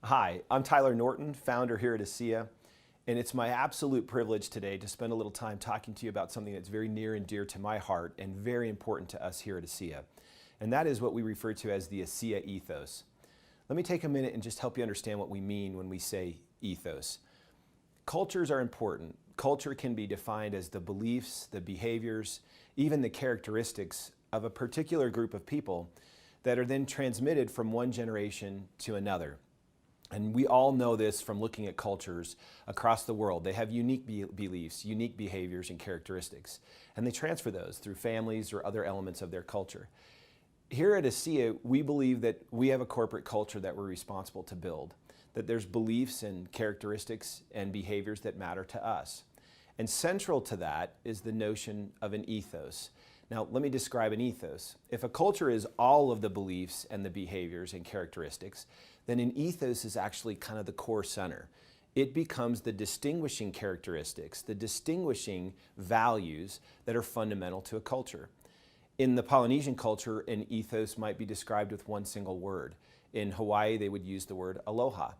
Hi, I'm Tyler Norton, founder here at ASEA, and it's my absolute privilege today to spend a little time talking to you about something that's very near and dear to my heart and very important to us here at ASEA. And that is what we refer to as the ASEA ethos. Let me take a minute and just help you understand what we mean when we say ethos. Cultures are important. Culture can be defined as the beliefs, the behaviors, even the characteristics of a particular group of people that are then transmitted from one generation to another. And we all know this from looking at cultures across the world. They have unique beliefs, unique behaviors and characteristics, and they transfer those through families or other elements of their culture. Here at ASEA, we believe that we have a corporate culture that we're responsible to build, that there's beliefs and characteristics and behaviors that matter to us. And central to that is the notion of an ethos. Now, let me describe an ethos. If a culture is all of the beliefs and the behaviors and characteristics, then an ethos is actually kind of the core center. It becomes the distinguishing characteristics, the distinguishing values that are fundamental to a culture. In the Polynesian culture, an ethos might be described with one single word. In Hawaii, they would use the word aloha.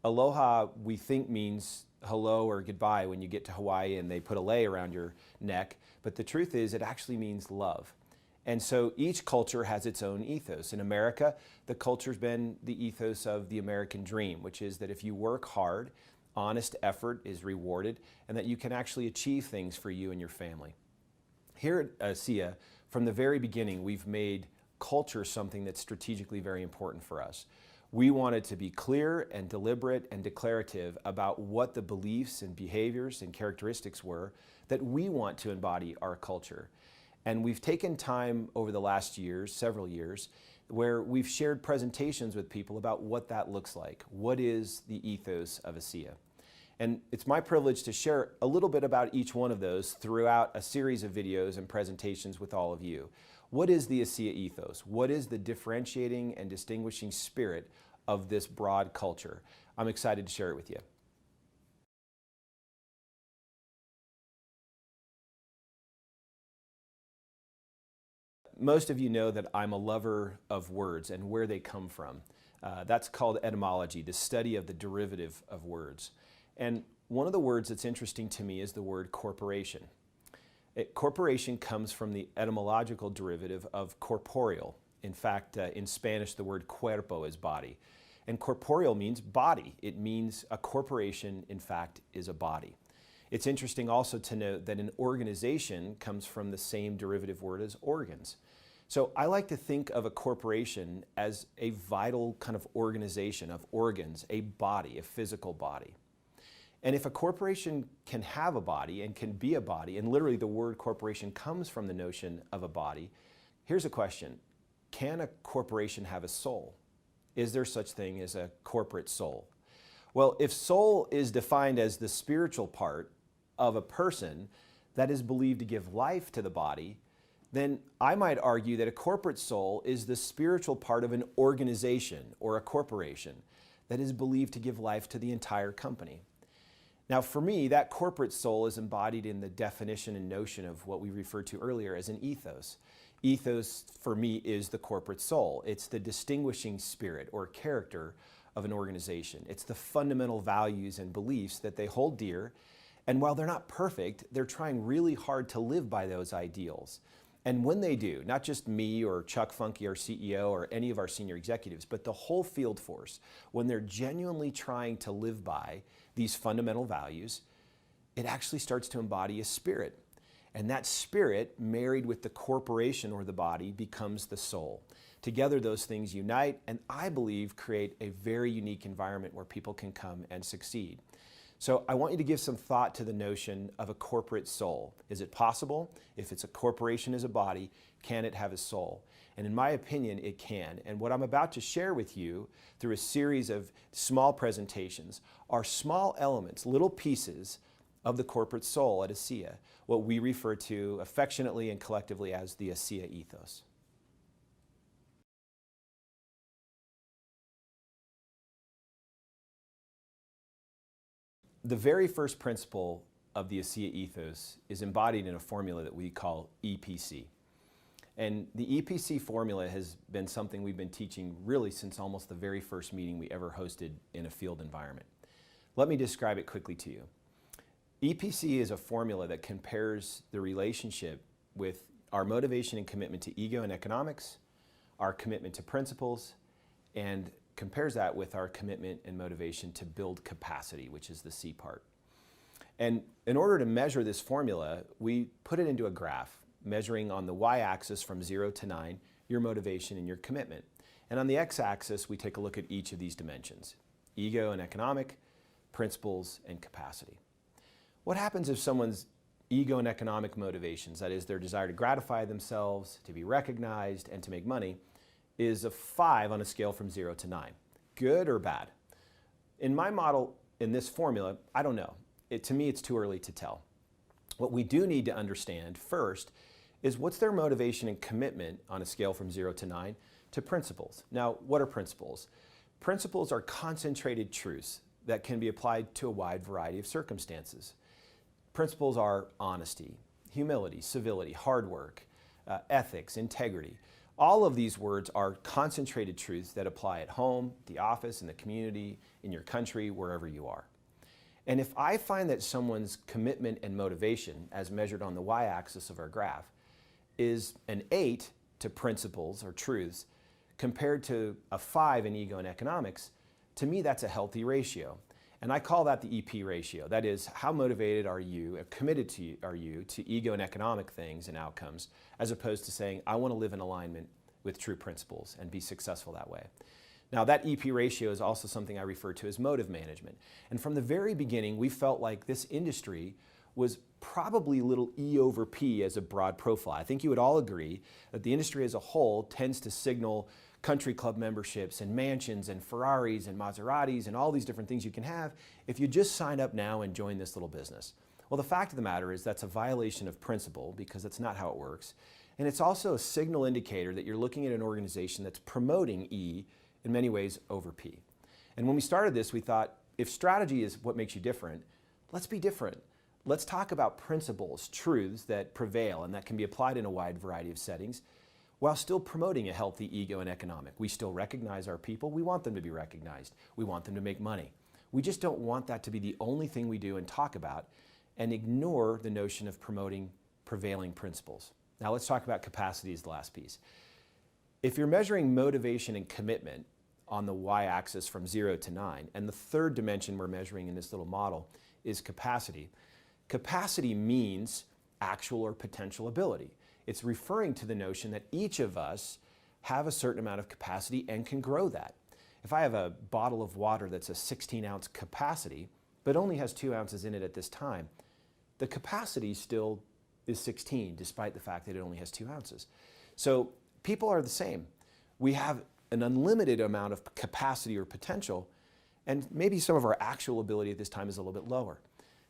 Aloha, we think, means hello or goodbye when you get to Hawaii and they put a lei around your neck, but the truth is it actually means love. And so each culture has its own ethos. In America, the culture's been the ethos of the American dream, which is that if you work hard, honest effort is rewarded, and that you can actually achieve things for you and your family. Here at ASEA, from the very beginning, we've made culture something that's strategically very important for us. We wanted to be clear and deliberate and declarative about what the beliefs and behaviors and characteristics were that we want to embody our culture. And we've taken time over the last years, several years, where we've shared presentations with people about what that looks like. What is the ethos of ASEA? And it's my privilege to share a little bit about each one of those throughout a series of videos and presentations with all of you. What is the ASEA ethos? What is the differentiating and distinguishing spirit of this broad culture? I'm excited to share it with you. Most of you know that I'm a lover of words and where they come from. That's called etymology, the study of the derivative of words. And one of the words that's interesting to me is the word corporation. Corporation comes from the etymological derivative of corporeal. In fact, in Spanish, the word cuerpo is body. And corporeal means body. It means a corporation, in fact, is a body. It's interesting also to note that an organization comes from the same derivative word as organs. So I like to think of a corporation as a vital kind of organization of organs, a body, a physical body. And if a corporation can have a body and can be a body, and literally the word corporation comes from the notion of a body, here's a question. Can a corporation have a soul? Is there such thing as a corporate soul? Well, if soul is defined as the spiritual part of a person that is believed to give life to the body, then I might argue that a corporate soul is the spiritual part of an organization or a corporation that is believed to give life to the entire company. Now, for me, that corporate soul is embodied in the definition and notion of what we referred to earlier as an ethos. Ethos, for me, is the corporate soul. It's the distinguishing spirit or character of an organization. It's the fundamental values and beliefs that they hold dear. And while they're not perfect, they're trying really hard to live by those ideals. And when they do, not just me or Chuck Funky, our CEO, or any of our senior executives, but the whole field force, when they're genuinely trying to live by these fundamental values, it actually starts to embody a spirit. And that spirit, married with the corporation or the body, becomes the soul. Together, those things unite, and I believe create a very unique environment where people can come and succeed. So I want you to give some thought to the notion of a corporate soul. Is it possible? If it's a corporation as a body, can it have a soul? And in my opinion, it can. And what I'm about to share with you through a series of small presentations are small elements, little pieces of the corporate soul at ASEA, what we refer to affectionately and collectively as the ASEA ethos. The very first principle of the ASEA ethos is embodied in a formula that we call EPC. And the EPC formula has been something we've been teaching really since almost the very first meeting we ever hosted in a field environment. Let me describe it quickly to you. EPC is a formula that compares the relationship with our motivation and commitment to ego and economics, our commitment to principles, and compares that with our commitment and motivation to build capacity, which is the C part. And in order to measure this formula, we put it into a graph, measuring on the y-axis from 0 to 9, your motivation and your commitment. And on the x-axis, we take a look at each of these dimensions: ego and economic, principles, and capacity. What happens if someone's ego and economic motivations, that is their desire to gratify themselves, to be recognized, and to make money, is a 5 on a scale from 0 to 9? Good or bad? In my model, in this formula, I don't know. To me, it's too early to tell. What we do need to understand first is what's their motivation and commitment on a scale from 0 to 9 to principles. Now, what are principles? Principles are concentrated truths that can be applied to a wide variety of circumstances. Principles are honesty, humility, civility, hard work, ethics, integrity. All of these words are concentrated truths that apply at home, the office, in the community, in your country, wherever you are. And if I find that someone's commitment and motivation, as measured on the y-axis of our graph, is an 8 to principles or truths compared to a 5 in ego and economics, to me that's a healthy ratio. And I call that the EP ratio. That is, how motivated are you, committed are you to ego and economic things and outcomes, as opposed to saying, I want to live in alignment with true principles and be successful that way. Now, that EP ratio is also something I refer to as motive management. And from the very beginning, we felt like this industry was probably a little E over P as a broad profile. I think you would all agree that the industry as a whole tends to signal country club memberships and mansions and Ferraris and Maseratis and all these different things you can have if you just sign up now and join this little business. Well, the fact of the matter is that's a violation of principle, because that's not how it works. And it's also a signal indicator that you're looking at an organization that's promoting E in many ways over P. And when we started this, we thought, if strategy is what makes you different, let's be different. Let's talk about principles, truths that prevail and that can be applied in a wide variety of settings, while still promoting a healthy ego and economic. We still recognize our people. We want them to be recognized. We want them to make money. We just don't want that to be the only thing we do and talk about, and ignore the notion of promoting prevailing principles. Now let's talk about capacity as the last piece. If you're measuring motivation and commitment on the y-axis from 0 to 9, and the third dimension we're measuring in this little model is capacity. Capacity means actual or potential ability. It's referring to the notion that each of us have a certain amount of capacity and can grow that. If I have a bottle of water that's a 16-ounce capacity, but only has 2 ounces in it at this time, the capacity still is 16, despite the fact that it only has 2 ounces. So people are the same. We have an unlimited amount of capacity or potential, and maybe some of our actual ability at this time is a little bit lower.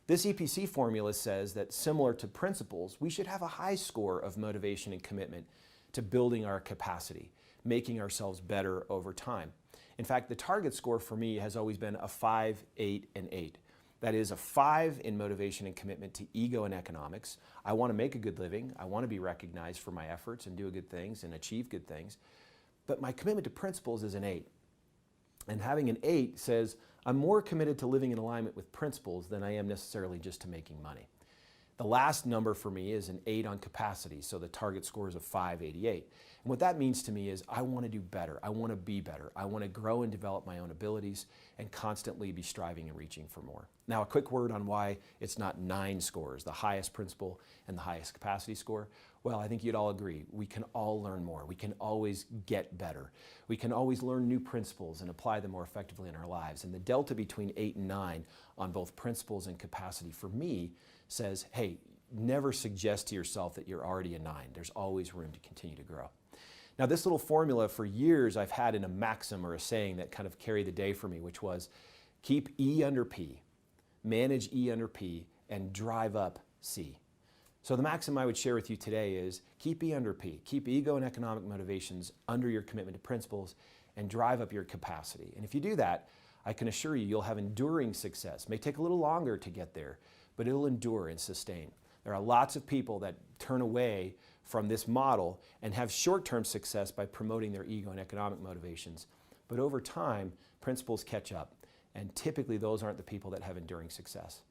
This EPC formula says that, similar to principles, we should have a high score of motivation and commitment to building our capacity, making ourselves better over time. In fact, the target score for me has always been a 5, 8, and 8. That is a 5 in motivation and commitment to ego and economics. I want to make a good living. I want to be recognized for my efforts and do good things and achieve good things. But my commitment to principles is an 8. And having an 8 says, I'm more committed to living in alignment with principles than I am necessarily just to making money. The last number for me is an 8 on capacity, so the target score is a 588. And what that means to me is I want to do better. I want to be better. I want to grow and develop my own abilities and constantly be striving and reaching for more. Now, a quick word on why it's not 9 scores, the highest principle and the highest capacity score. Well, I think you'd all agree. We can all learn more. We can always get better. We can always learn new principles and apply them more effectively in our lives. And the delta between 8 and 9 on both principles and capacity for me says, hey, never suggest to yourself that you're already a 9. There's always room to continue to grow. Now, this little formula for years I've had in a maxim or a saying that kind of carried the day for me, which was keep E under P, manage E under P, and drive up C. So the maxim I would share with you today is keep E under P, keep ego and economic motivations under your commitment to principles, and drive up your capacity. And if you do that, I can assure you, you'll have enduring success. It may take a little longer to get there, but it'll endure and sustain. There are lots of people that turn away from this model and have short-term success by promoting their ego and economic motivations. But over time, principles catch up, and typically those aren't the people that have enduring success.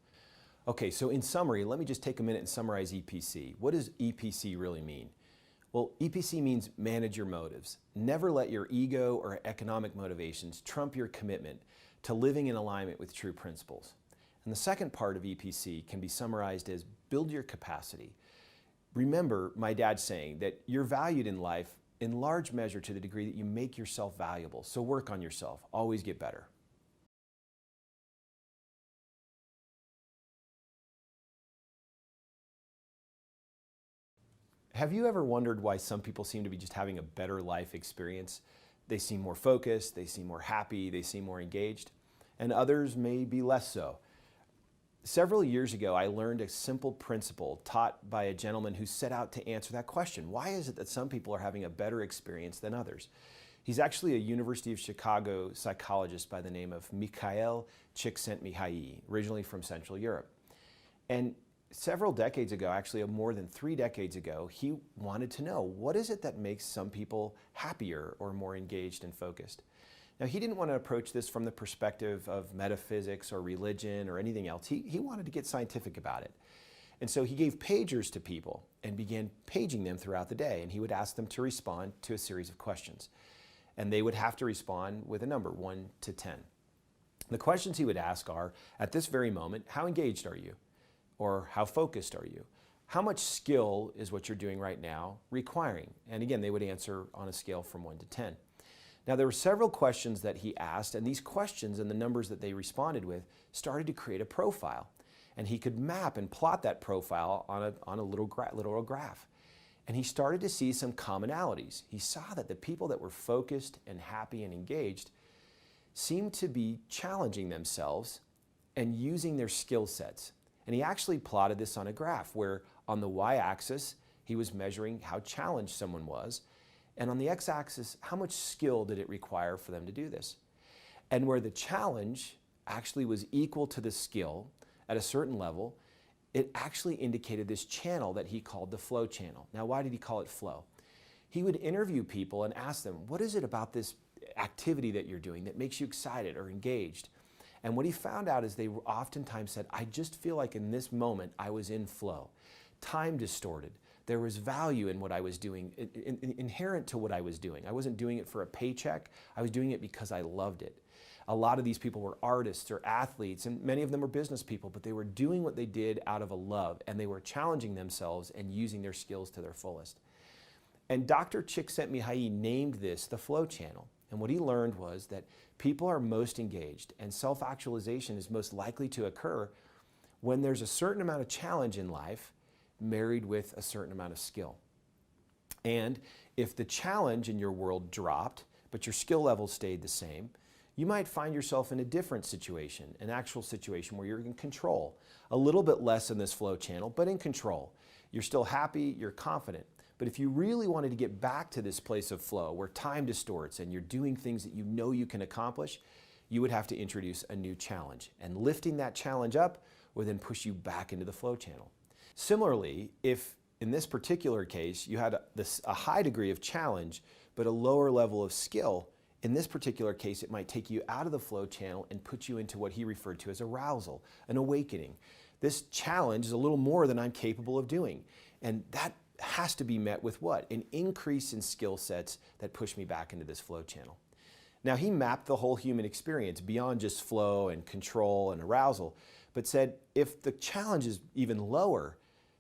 Okay, so in summary, let me just take a minute and summarize EPC. What does EPC really mean? Well, EPC means manage your motives. Never let your ego or economic motivations trump your commitment to living in alignment with true principles. And the second part of EPC can be summarized as build your capacity. Remember my dad saying that you're valued in life in large measure to the degree that you make yourself valuable. So work on yourself. Always get better. Have you ever wondered why some people seem to be just having a better life experience? They seem more focused, they seem more happy, they seem more engaged, and others may be less so. Several years ago, I learned a simple principle taught by a gentleman who set out to answer that question. Why is it that some people are having a better experience than others? He's actually a University of Chicago psychologist by the name of Mikhail Csikszentmihalyi, originally from Central Europe. And several decades ago, actually more than 3 decades ago, he wanted to know, what is it that makes some people happier or more engaged and focused? Now, he didn't want to approach this from the perspective of metaphysics or religion or anything else. He wanted to get scientific about it. And so he gave pagers to people and began paging them throughout the day. And he would ask them to respond to a series of questions. And they would have to respond with a number, 1 to 10. The questions he would ask are, at this very moment, how engaged are you? Or how focused are you? How much skill is what you're doing right now requiring? And again, they would answer on a scale from 1 to 10. Now, there were several questions that he asked, and these questions and the numbers that they responded with started to create a profile. And he could map and plot that profile on a little graph. And he started to see some commonalities. He saw that the people that were focused and happy and engaged seemed to be challenging themselves and using their skill sets. And he actually plotted this on a graph where on the y-axis, he was measuring how challenged someone was. And on the x-axis, how much skill did it require for them to do this? And where the challenge actually was equal to the skill at a certain level, it actually indicated this channel that he called the flow channel. Now, why did he call it flow? He would interview people and ask them, what is it about this activity that you're doing that makes you excited or engaged? And what he found out is they oftentimes said, I just feel like in this moment I was in flow. Time distorted. There was value in what I was doing, inherent to what I was doing. I wasn't doing it for a paycheck. I was doing it because I loved it. A lot of these people were artists or athletes, and many of them were business people, but they were doing what they did out of a love, and they were challenging themselves and using their skills to their fullest. And Dr. Csikszentmihalyi named this the flow channel. And what he learned was that people are most engaged, and self-actualization is most likely to occur when there's a certain amount of challenge in life married with a certain amount of skill. And if the challenge in your world dropped, but your skill level stayed the same, you might find yourself in a different situation, an actual situation where you're in control. A little bit less in this flow channel, but in control. You're still happy, you're confident. But if you really wanted to get back to this place of flow where time distorts and you're doing things that you know you can accomplish, you would have to introduce a new challenge. And lifting that challenge up would then push you back into the flow channel. Similarly, if in this particular case you had a high degree of challenge but a lower level of skill, in this particular case it might take you out of the flow channel and put you into what he referred to as arousal, an awakening. This challenge is a little more than I'm capable of doing. And that has to be met with what? An increase in skill sets that push me back into this flow channel. Now, he mapped the whole human experience beyond just flow and control and arousal, but said if the challenge is even lower,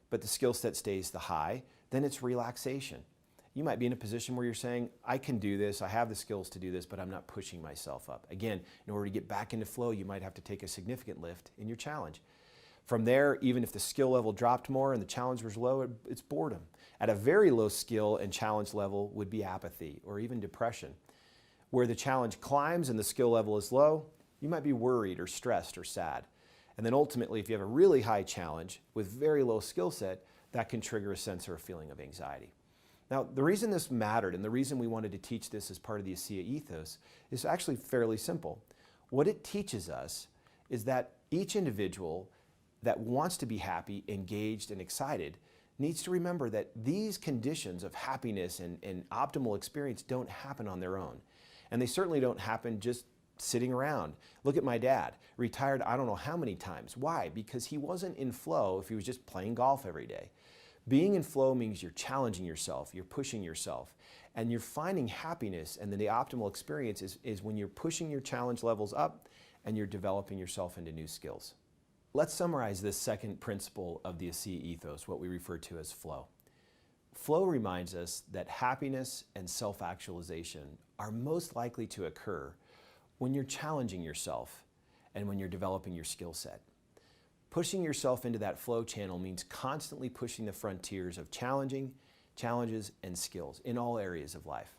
but the skill set stays the high, then it's relaxation. You might be in a position where you're saying, I can do this, I have the skills to do this, but I'm not pushing myself up. Again, in order to get back into flow, you might have to take a significant lift in your challenge. From there, even if the skill level dropped more and the challenge was low, it's boredom. At a very low skill and challenge level would be apathy or even depression. Where the challenge climbs and the skill level is low, you might be worried or stressed or sad. And then ultimately, if you have a really high challenge with very low skill set, that can trigger a sense or a feeling of anxiety. Now, the reason this mattered and the reason we wanted to teach this as part of the ASEA ethos is actually fairly simple. What it teaches us is that each individual that wants to be happy, engaged, and excited needs to remember that these conditions of happiness and optimal experience don't happen on their own. And they certainly don't happen just sitting around. Look at my dad, retired I don't know how many times. Why? Because he wasn't in flow if he was just playing golf every day. Being in flow means you're challenging yourself, you're pushing yourself, and you're finding happiness, and then the optimal experience is when you're pushing your challenge levels up and you're developing yourself into new skills. Let's summarize this second principle of the ASEA ethos, what we refer to as flow. Flow reminds us that happiness and self-actualization are most likely to occur when you're challenging yourself and when you're developing your skill set. Pushing yourself into that flow channel means constantly pushing the frontiers of challenges, and skills in all areas of life.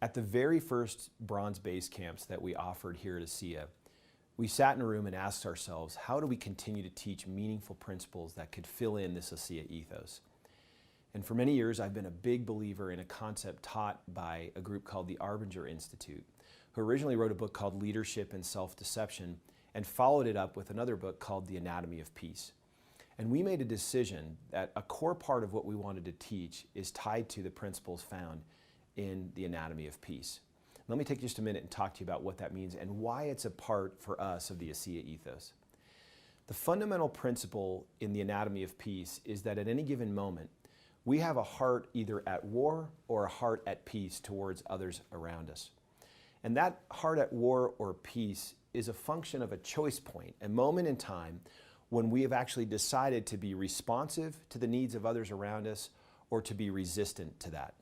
At the very first bronze base camps that we offered here at ASEA, we sat in a room and asked ourselves, how do we continue to teach meaningful principles that could fill in this ASEA ethos? And for many years, I've been a big believer in a concept taught by a group called the Arbinger Institute, who originally wrote a book called Leadership and Self-Deception and followed it up with another book called The Anatomy of Peace. And we made a decision that a core part of what we wanted to teach is tied to the principles found in the Anatomy of Peace. Let me take just a minute and talk to you about what that means and why it's a part for us of the ASEA ethos. The fundamental principle in the Anatomy of Peace is that at any given moment, we have a heart either at war or a heart at peace towards others around us. And that heart at war or peace is a function of a choice point, a moment in time when we have actually decided to be responsive to the needs of others around us or to be resistant to that.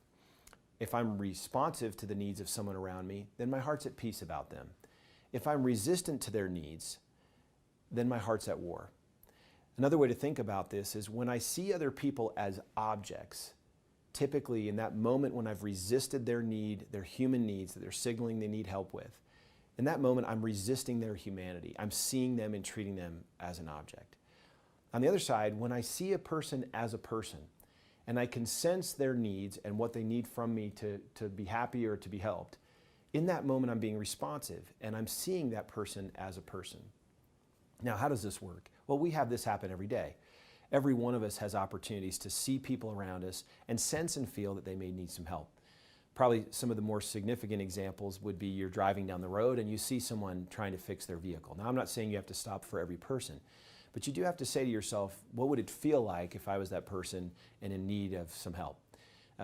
If I'm responsive to the needs of someone around me, then my heart's at peace about them. If I'm resistant to their needs, then my heart's at war. Another way to think about this is when I see other people as objects, typically in that moment when I've resisted their need, their human needs that they're signaling they need help with, in that moment I'm resisting their humanity. I'm seeing them and treating them as an object. On the other side, when I see a person as a person, and I can sense their needs and what they need from me to be happy or to be helped, in that moment I'm being responsive and I'm seeing that person as a person. Now, how does this work? Well, we have this happen every day. Every one of us has opportunities to see people around us and sense and feel that they may need some help. Probably some of the more significant examples would be you're driving down the road and you see someone trying to fix their vehicle. Now, I'm not saying you have to stop for every person, but you do have to say to yourself, what would it feel like if I was that person and in need of some help?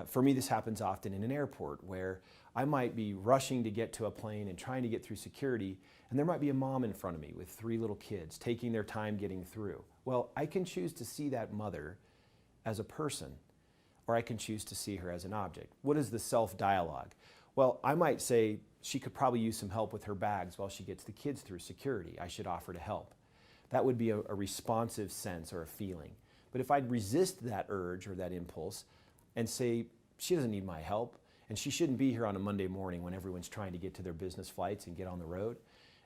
For me, this happens often in an airport where I might be rushing to get to a plane and trying to get through security, and there might be a mom in front of me with 3 little kids taking their time getting through. Well, I can choose to see that mother as a person, or I can choose to see her as an object. What is the self-dialogue? Well, I might say she could probably use some help with her bags while she gets the kids through security. I should offer to help. That would be a responsive sense or a feeling. But if I'd resist that urge or that impulse and say, she doesn't need my help, and she shouldn't be here on a Monday morning when everyone's trying to get to their business flights and get on the road,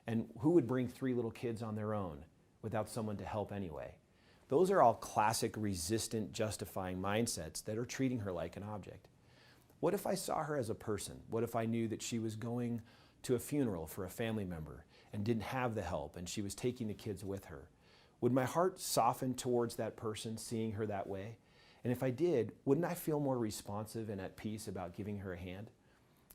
and who would bring 3 little kids on their own without someone to help anyway? Those are all classic resistant, justifying mindsets that are treating her like an object. What if I saw her as a person? What if I knew that she was going to a funeral for a family member and didn't have the help and she was taking the kids with her? Would my heart soften towards that person, seeing her that way? And if I did, wouldn't I feel more responsive and at peace about giving her a hand?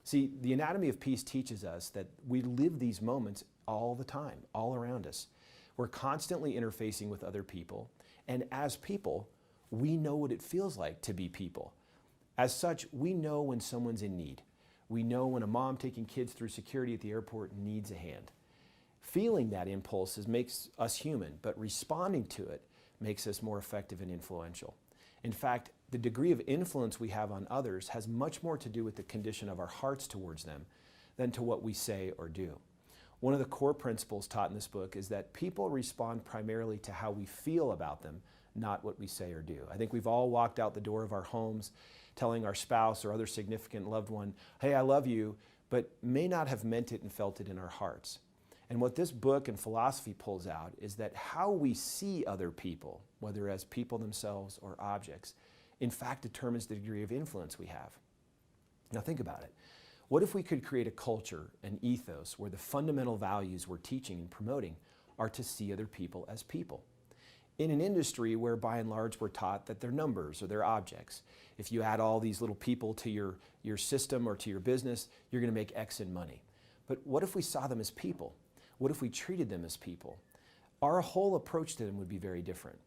See, the Anatomy of Peace teaches us that we live these moments all the time, all around us. We're constantly interfacing with other people, and as people, we know what it feels like to be people. As such, we know when someone's in need. We know when a mom taking kids through security at the airport needs a hand. Feeling that impulse makes us human, but responding to it makes us more effective and influential. In fact, the degree of influence we have on others has much more to do with the condition of our hearts towards them than to what we say or do. One of the core principles taught in this book is that people respond primarily to how we feel about them, not what we say or do. I think we've all walked out the door of our homes telling our spouse or other significant loved one, hey, I love you, but may not have meant it and felt it in our hearts. And what this book and philosophy pulls out is that how we see other people, whether as people themselves or objects, in fact determines the degree of influence we have. Now think about it. What if we could create a culture, an ethos, where the fundamental values we're teaching and promoting are to see other people as people? In an industry where by and large we're taught that they're numbers or they're objects. If you add all these little people to your system or to your business, you're going to make X in money. But what if we saw them as people? What if we treated them as people? Our whole approach to them would be very different.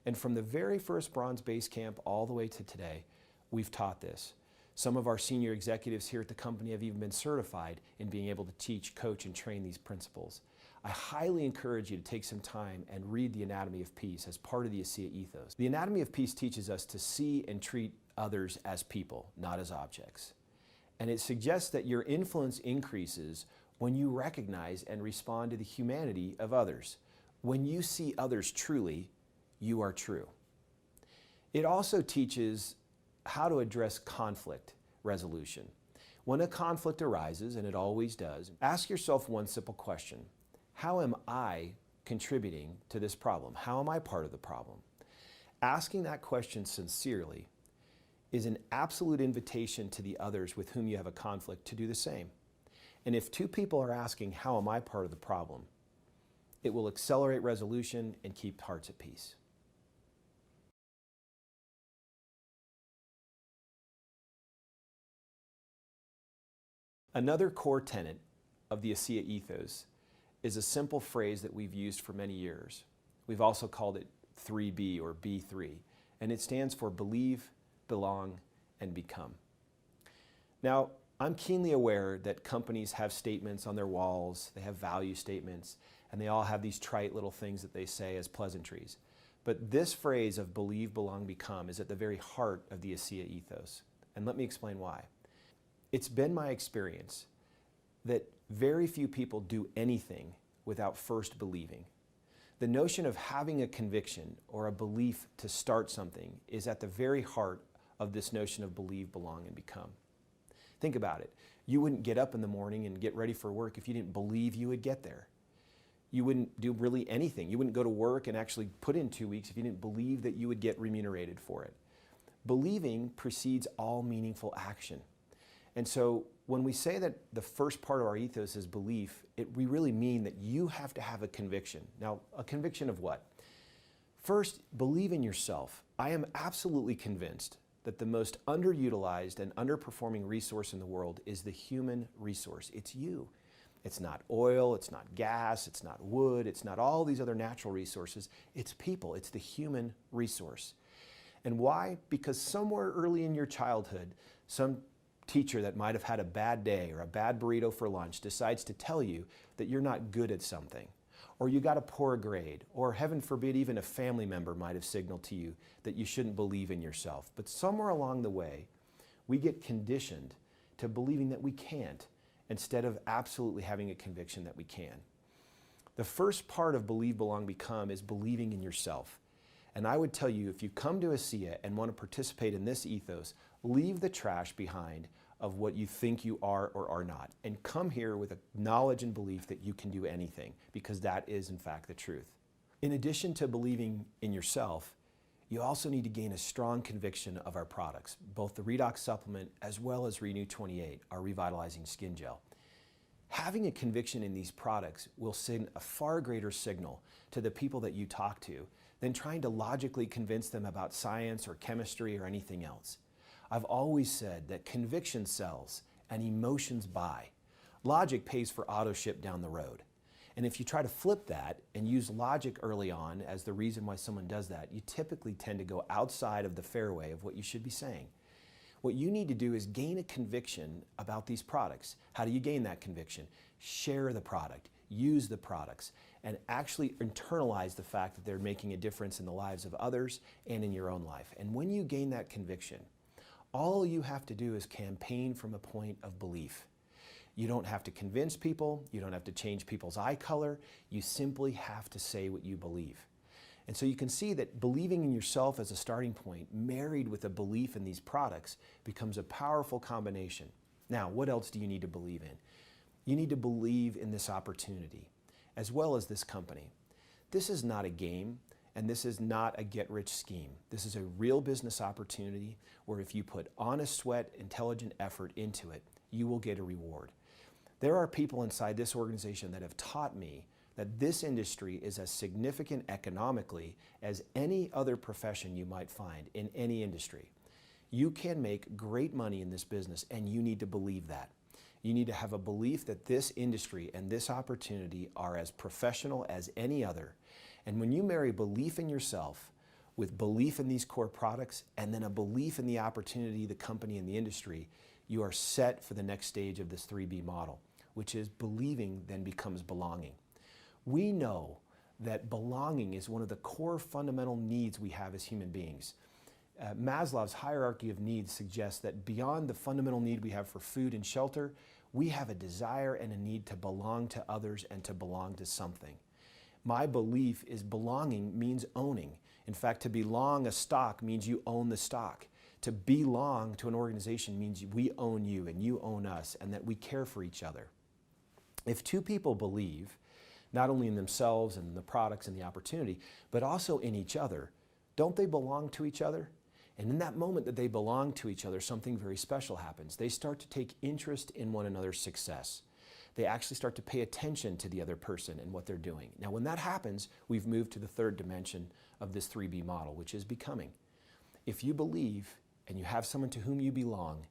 And from the very first Bronze Base Camp all the way to today, we've taught this. Some of our senior executives here at the company have even been certified in being able to teach, coach, and train these principles. I highly encourage you to take some time and read The Anatomy of Peace as part of the ASEA ethos. The Anatomy of Peace teaches us to see and treat others as people, not as objects. And it suggests that your influence increases when you recognize and respond to the humanity of others. When you see others truly, you are true. It also teaches how to address conflict resolution. When a conflict arises, and it always does, ask yourself one simple question. How am I contributing to this problem? How am I part of the problem? Asking that question sincerely is an absolute invitation to the others with whom you have a conflict to do the same. And if two people are asking, how am I part of the problem? It will accelerate resolution and keep hearts at peace. Another core tenet of the ASEA ethos is a simple phrase that we've used for many years. We've also called it 3B or B3, and it stands for believe, belong, and become. Now, I'm keenly aware that companies have statements on their walls, they have value statements, and they all have these trite little things that they say as pleasantries. But this phrase of believe, belong, become is at the very heart of the ASEA ethos. And let me explain why. It's been my experience that very few people do anything without first believing. The notion of having a conviction or a belief to start something is at the very heart of this notion of believe, belong, and become. Think about it. You wouldn't get up in the morning and get ready for work if you didn't believe you would get there. You wouldn't do really anything. You wouldn't go to work and actually put in 2 weeks if you didn't believe that you would get remunerated for it. Believing precedes all meaningful action. And so when we say that the first part of our ethos is belief, we really mean that you have to have a conviction. Now, a conviction of what? First, believe in yourself. I am absolutely convinced that the most underutilized and underperforming resource in the world is the human resource. It's you. It's not oil, it's not gas, it's not wood, it's not all these other natural resources. It's people, it's the human resource. And why? Because somewhere early in your childhood, some teacher that might have had a bad day or a bad burrito for lunch decides to tell you that you're not good at something, or you got a poor grade, or heaven forbid, even a family member might have signaled to you that you shouldn't believe in yourself. But somewhere along the way, we get conditioned to believing that we can't, instead of absolutely having a conviction that we can. The first part of believe, belong, become is believing in yourself. And I would tell you, if you come to ASEA and want to participate in this ethos, leave the trash behind of what you think you are or are not, and come here with a knowledge and belief that you can do anything, because that is in fact the truth. In addition to believing in yourself, you also need to gain a strong conviction of our products, both the Redox supplement as well as Renew 28, our revitalizing skin gel. Having a conviction in these products will send a far greater signal to the people that you talk to than trying to logically convince them about science or chemistry or anything else. I've always said that conviction sells and emotions buy. Logic pays for auto ship down the road. And if you try to flip that and use logic early on as the reason why someone does that, you typically tend to go outside of the fairway of what you should be saying. What you need to do is gain a conviction about these products. How do you gain that conviction? Share the product, use the products, and actually internalize the fact that they're making a difference in the lives of others and in your own life. And when you gain that conviction, all you have to do is campaign from a point of belief. You don't have to convince people, you don't have to change people's eye color, you simply have to say what you believe. And so you can see that believing in yourself as a starting point, married with a belief in these products, becomes a powerful combination. Now, what else do you need to believe in? You need to believe in this opportunity, as well as this company. This is not a game, and this is not a get-rich scheme. This is a real business opportunity where if you put honest sweat, intelligent effort into it, you will get a reward. There are people inside this organization that have taught me that this industry is as significant economically as any other profession you might find in any industry. You can make great money in this business, and you need to believe that. You need to have a belief that this industry and this opportunity are as professional as any other. And when you marry belief in yourself with belief in these core products and then a belief in the opportunity, the company, and the industry, you are set for the next stage of this 3B model, which is believing then becomes belonging. We know that belonging is one of the core fundamental needs we have as human beings. Maslow's hierarchy of needs suggests that beyond the fundamental need we have for food and shelter, we have a desire and a need to belong to others and to belong to something. My belief is belonging means owning. In fact, to belong a stock means you own the stock. To belong to an organization means we own you and you own us, and that we care for each other. If two people believe, not only in themselves and the products and the opportunity, but also in each other, don't they belong to each other? And in that moment that they belong to each other, something very special happens. They start to take interest in one another's success. They actually start to pay attention to the other person and what they're doing. Now, when that happens, we've moved to the third dimension of this 3B model, which is becoming. If you believe and you have someone to whom you belong,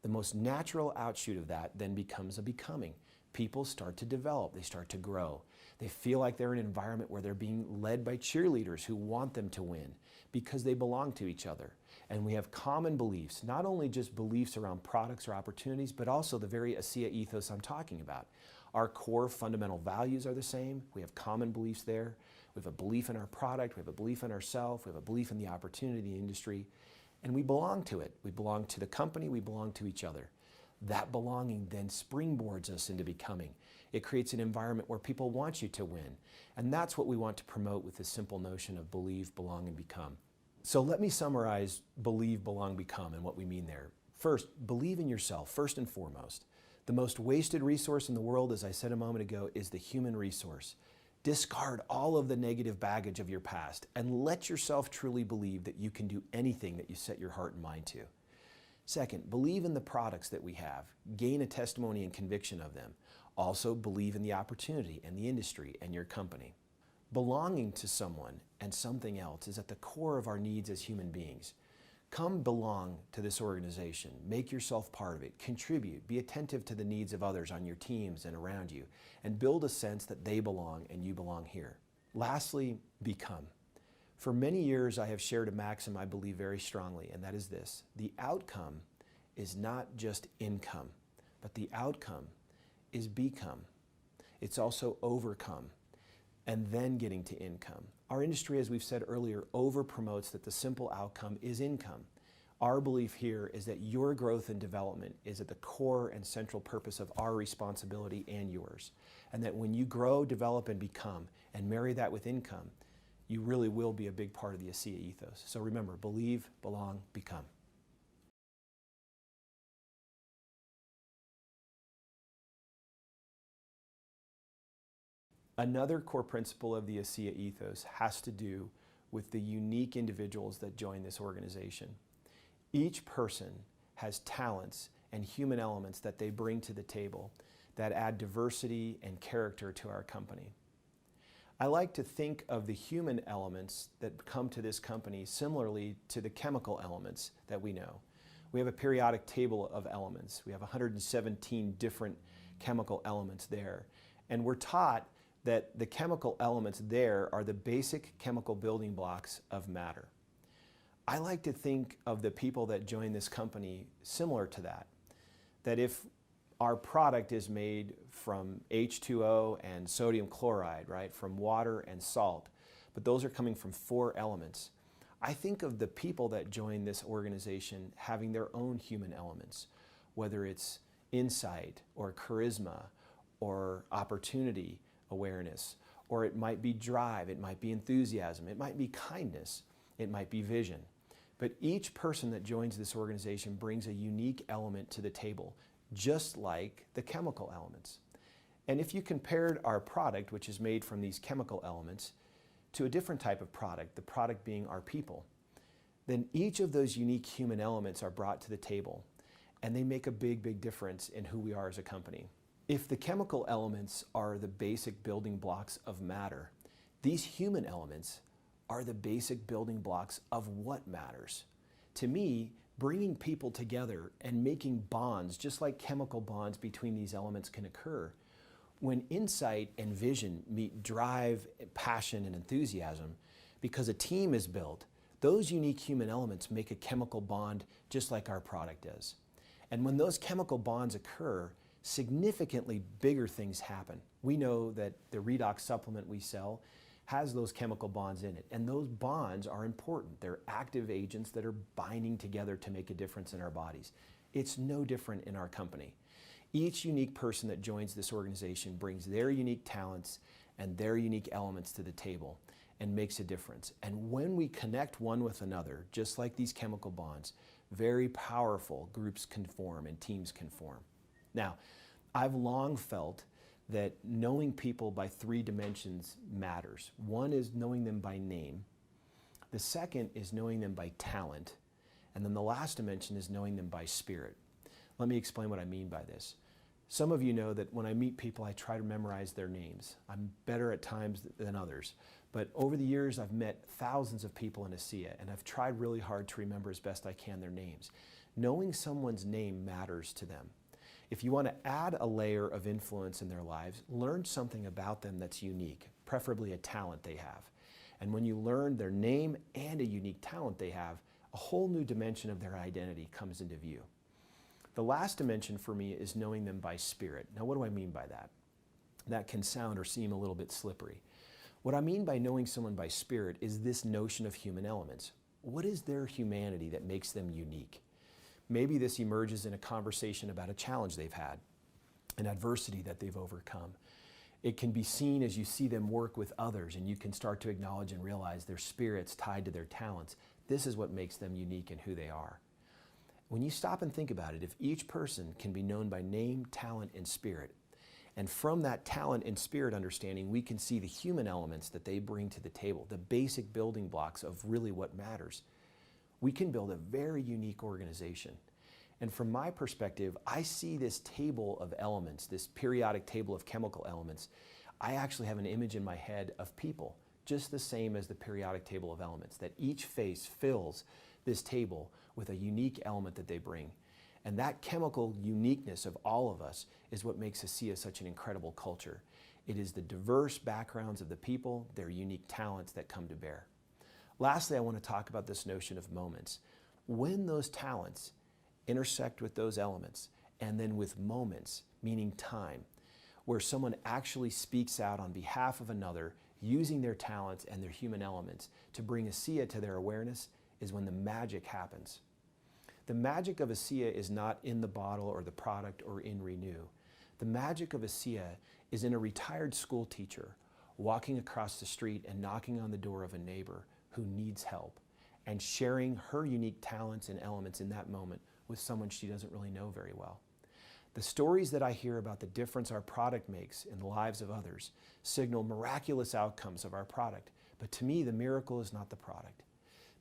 the most natural outshoot of that then becomes a becoming. People start to develop, they start to grow. They feel like they're in an environment where they're being led by cheerleaders who want them to win because they belong to each other. And we have common beliefs, not only just beliefs around products or opportunities, but also the very ASEA ethos I'm talking about. Our core fundamental values are the same. We have common beliefs there. We have a belief in our product, we have a belief in ourselves, we have a belief in the opportunity, the industry, and we belong to it. We belong to the company, we belong to each other. That belonging then springboards us into becoming. It creates an environment where people want you to win. And that's what we want to promote with this simple notion of believe, belong, and become. So let me summarize believe, belong, become and what we mean there. First, believe in yourself, first and foremost. The most wasted resource in the world, as I said a moment ago, is the human resource. Discard all of the negative baggage of your past and let yourself truly believe that you can do anything that you set your heart and mind to. Second, believe in the products that we have. Gain a testimony and conviction of them. Also, believe in the opportunity and the industry and your company. Belonging to someone and something else is at the core of our needs as human beings. Come belong to this organization. Make yourself part of it. Contribute. Be attentive to the needs of others on your teams and around you, and build a sense that they belong and you belong here. Lastly, become. For many years, I have shared a maxim I believe very strongly, and that is this: the outcome is not just income, but the outcome is become. It's also overcome, and then getting to income. Our industry, as we've said earlier, over-promotes that the simple outcome is income. Our belief here is that your growth and development is at the core and central purpose of our responsibility and yours. And that when you grow, develop, and become, and marry that with income, you really will be a big part of the ASEA ethos. So remember, believe, belong, become. Another core principle of the ASEA ethos has to do with the unique individuals that join this organization. Each person has talents and human elements that they bring to the table that add diversity and character to our company. I like to think of the human elements that come to this company similarly to the chemical elements that we know. We have a periodic table of elements. We have 117 different chemical elements there. And we're taught that the chemical elements there are the basic chemical building blocks of matter. I like to think of the people that join this company similar to that. That if our product is made from H2O and sodium chloride, right, from water and salt, but those are coming from 4 elements. I think of the people that join this organization having their own human elements, whether it's insight or charisma or opportunity, awareness, or it might be drive, it might be enthusiasm, it might be kindness, it might be vision. But each person that joins this organization brings a unique element to the table, just like the chemical elements. And if you compared our product, which is made from these chemical elements, to a different type of product, the product being our people, then each of those unique human elements are brought to the table. and they make a big difference in who we are as a company. If the chemical elements are the basic building blocks of matter, these human elements are the basic building blocks of what matters. To me, bringing people together and making bonds, just like chemical bonds between these elements can occur, when insight and vision meet drive, passion, and enthusiasm, because a team is built, those unique human elements make a chemical bond just like our product does. And when those chemical bonds occur, significantly bigger things happen. We know that the redox supplement we sell has those chemical bonds in it, and those bonds are important. They're active agents that are binding together to make a difference in our bodies. It's no different in our company. Each unique person that joins this organization brings their unique talents and their unique elements to the table and makes a difference. And when we connect one with another, just like these chemical bonds, very powerful groups can form and teams can form. Now, I've long felt that knowing people by 3 dimensions matters. One is knowing them by name. The second is knowing them by talent. And then the last dimension is knowing them by spirit. Let me explain what I mean by this. Some of you know that when I meet people, I try to memorize their names. I'm better at times than others. But over the years, I've met thousands of people in ASEA, and I've tried really hard to remember as best I can their names. Knowing someone's name matters to them. If you want to add a layer of influence in their lives, learn something about them that's unique, preferably a talent they have. And when you learn their name and a unique talent they have, a whole new dimension of their identity comes into view. The last dimension for me is knowing them by spirit. Now, what do I mean by that? That can sound or seem a little bit slippery. What I mean by knowing someone by spirit is this notion of human elements. What is their humanity that makes them unique? Maybe this emerges in a conversation about a challenge they've had, an adversity that they've overcome. It can be seen as you see them work with others, and you can start to acknowledge and realize their spirit's tied to their talents. This is what makes them unique in who they are. When you stop and think about it, if each person can be known by name, talent, and spirit, and from that talent and spirit understanding, we can see the human elements that they bring to the table, the basic building blocks of really what matters, we can build a very unique organization. And from my perspective, I see this table of elements, this periodic table of chemical elements. I actually have an image in my head of people, just the same as the periodic table of elements, that each face fills this table with a unique element that they bring. And that chemical uniqueness of all of us is what makes ASEA such an incredible culture. It is the diverse backgrounds of the people, their unique talents that come to bear. Lastly, I want to talk about this notion of moments. When those talents intersect with those elements, and then with moments, meaning time, where someone actually speaks out on behalf of another, using their talents and their human elements to bring ASEA to their awareness, is when the magic happens. The magic of ASEA is not in the bottle or the product or in Renew. The magic of ASEA is in a retired school teacher walking across the street and knocking on the door of a neighbor who needs help and sharing her unique talents and elements in that moment with someone she doesn't really know very well. The stories that I hear about the difference our product makes in the lives of others signal miraculous outcomes of our product. But to me, the miracle is not the product.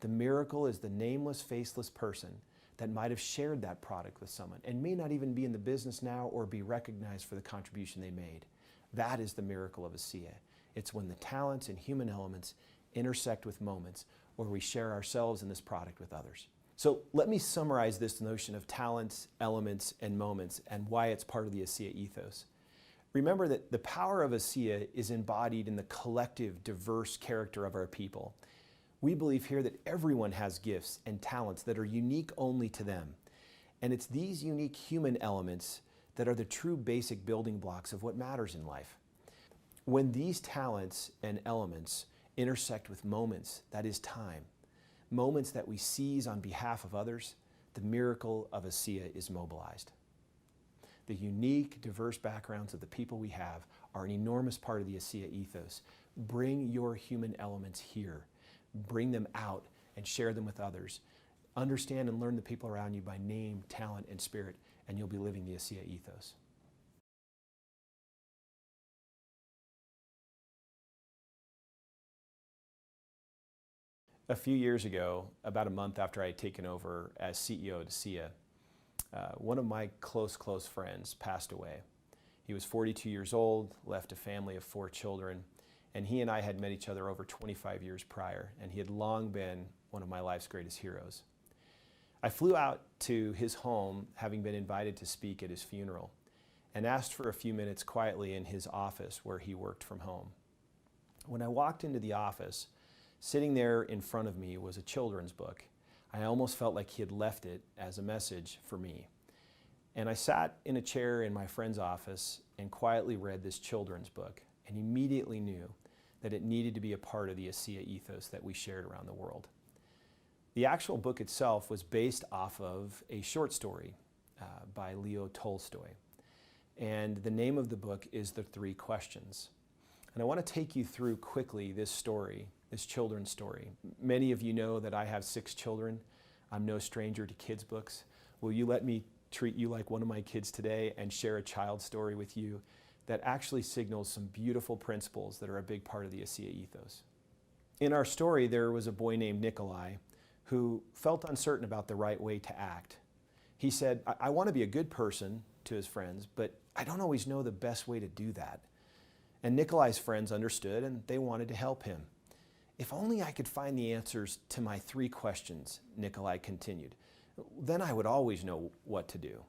The miracle is the nameless, faceless person that might have shared that product with someone and may not even be in the business now or be recognized for the contribution they made. That is the miracle of ASEA. It's when the talents and human elements intersect with moments where we share ourselves in this product with others. So let me summarize this notion of talents, elements, and moments and why it's part of the ASEA ethos. Remember that the power of ASEA is embodied in the collective, diverse character of our people. We believe here that everyone has gifts and talents that are unique only to them. And it's these unique human elements that are the true basic building blocks of what matters in life. When these talents and elements intersect with moments, that is time, moments that we seize on behalf of others, the miracle of ASEA is mobilized. The unique, diverse backgrounds of the people we have are an enormous part of the ASEA ethos. Bring your human elements here. Bring them out and share them with others. Understand and learn the people around you by name, talent, and spirit, and you'll be living the ASEA ethos. A few years ago, about a month after I had taken over as CEO at ASEA, one of my close friends passed away. He was 42 years old, left a family of 4 children, and he and I had met each other over 25 years prior, and he had long been one of my life's greatest heroes. I flew out to his home, having been invited to speak at his funeral, and asked for a few minutes quietly in his office where he worked from home. When I walked into the office, sitting there in front of me was a children's book. I almost felt like he had left it as a message for me. And I sat in a chair in my friend's office and quietly read this children's book, and immediately knew that it needed to be a part of the ASEA ethos that we shared around the world. The actual book itself was based off of a short story by Leo Tolstoy. And the name of the book is The 3 Questions. And I want to take you through quickly this story, this children's story. Many of you know that I have 6 children. I'm no stranger to kids' books. Will you let me treat you like one of my kids today and share a child's story with you that actually signals some beautiful principles that are a big part of the ASEA ethos? In our story, there was a boy named Nikolai who felt uncertain about the right way to act. He said, I want to be a good person to his friends, but I don't always know the best way to do that. And Nikolai's friends understood, and they wanted to help him. If only I could find the answers to my 3 questions, Nikolai continued, then I would always know what to do.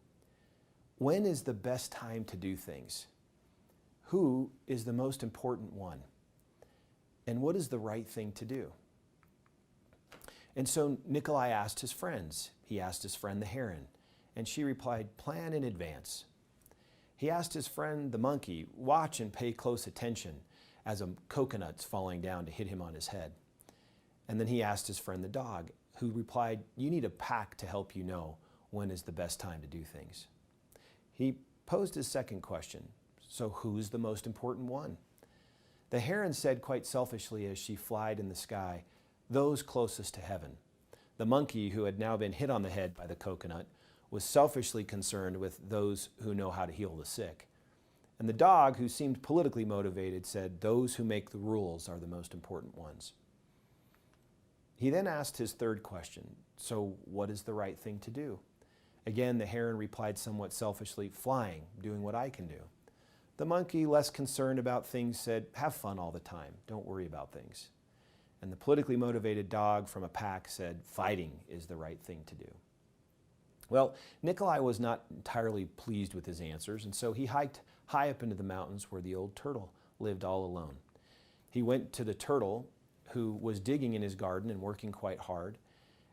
When is the best time to do things? Who is the most important one? And what is the right thing to do? And so Nikolai asked his friends. He asked his friend the heron, and she replied, plan in advance. He asked his friend the monkey, watch and pay close attention as a coconut's falling down to hit him on his head. And then he asked his friend the dog, who replied, you need a pack to help you know when is the best time to do things. He posed his second question, so who's the most important one? The heron said quite selfishly as she flied in the sky, those closest to heaven. The monkey, who had now been hit on the head by the coconut, was selfishly concerned with those who know how to heal the sick. And the dog, who seemed politically motivated, said, those who make the rules are the most important ones. He then asked his third question, so what is the right thing to do? Again, the heron replied somewhat selfishly, flying, doing what I can do. The monkey, less concerned about things, said, have fun all the time, don't worry about things. And the politically motivated dog from a pack said, fighting is the right thing to do. Well, Nikolai was not entirely pleased with his answers, and so he hiked high up into the mountains where the old turtle lived all alone. He went to the turtle, who was digging in his garden and working quite hard,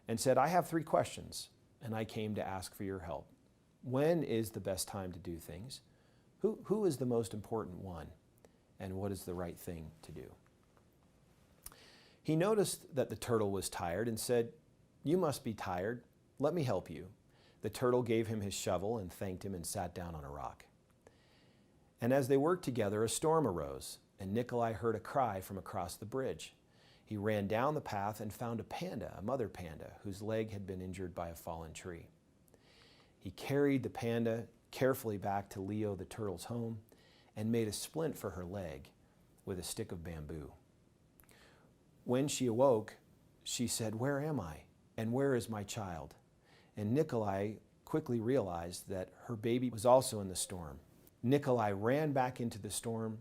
and said, I have 3 questions, and I came to ask for your help. When is the best time to do things? Who is the most important one? And what is the right thing to do? He noticed that the turtle was tired and said, you must be tired. Let me help you. The turtle gave him his shovel and thanked him and sat down on a rock. And as they worked together, a storm arose, and Nikolai heard a cry from across the bridge. He ran down the path and found a panda, a mother panda, whose leg had been injured by a fallen tree. He carried the panda carefully back to Leo the turtle's home and made a splint for her leg with a stick of bamboo. When she awoke, she said, where am I? And where is my child? And Nikolai quickly realized that her baby was also in the storm. Nikolai ran back into the storm